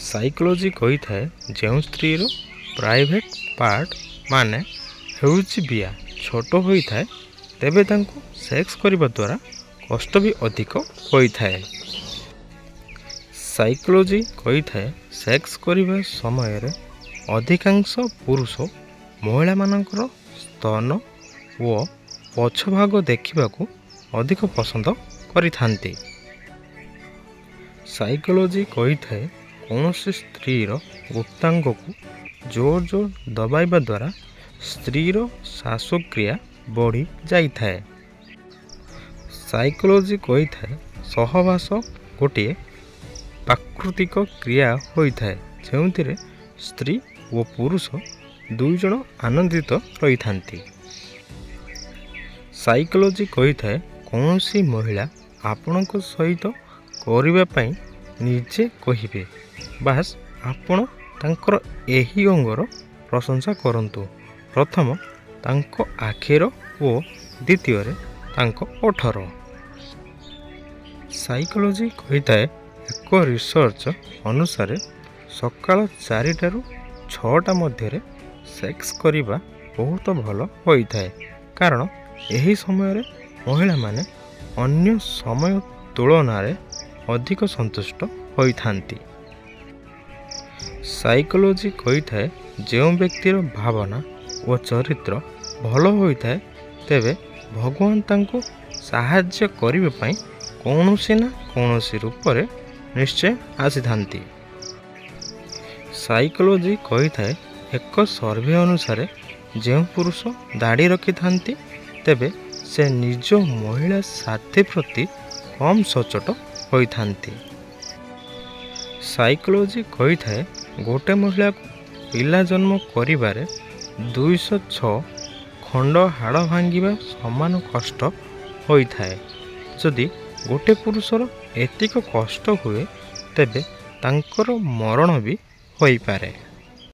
Psychology कही थाए जो स्त्री प्राइवेट पार्ट माने हेउची बिया छोट होता है तेबे तांको सेक्स करने द्वारा कष्ट भी अधिक होता है। साइकोलॉजी कही थाए सेक्स करने समय रे अधिकांश पुरुष महिला मानकर स्तन व पछभाग देखा अधिक पसंद करिथांती। साइकोलॉजी कही थाए कौन स्त्रीर गुप्तांग को जोर जोर दबाइबा द्वारा स्त्रीर श्वासक्रिया बढ़ी जाई थाए। साइकोलॉजी कही थाए सहवास गोटे प्राकृतिक क्रिया होता है जो स्त्री व पुरुष दुई जन आनंदित रही थांती। साइकोलॉजी कही थाए कौन सी महिला आपण सहित करने पाई निजे कहिबे बास आपण तांकर एही अंगर प्रशंसा करंतु। प्रथम तांको आखिर ओ द्वितीय रे तांको ओठर। साइकोलॉजी कही थाए एक रिसर्च अनुसार सकाल 4 ରୁ 6 मध्य सेक्स करिबा बहुत भल होता है कारण यही समय महिला माने अन्य समय तुलन रे अधिक संतुष्ट होइथांती। साइकोलॉजी कही थाए जो व्यक्तिर भावना और चरित्र भल होता है तेबे भगवान तांको साहाय्य करिबे पई कौनसी ना कौनसी रूप रे निश्चय आसीथांती। साइकोलॉजी कही थाए एक सर्वे अनुसार जो पुरुष दाढ़ी रखि थांती तेबे से निज महिला साथी प्रति कम सचोट होइथांती। साइकोलॉजी कही थाए गोटे महिला को पिला जन्म करिबारे 206 खंड हाड़ भांगिबा समान कष्ट होता है। जदि गोटे पुरुषर एतिक कष्ट हुए तेबे तांकर मरण भी होई पारे।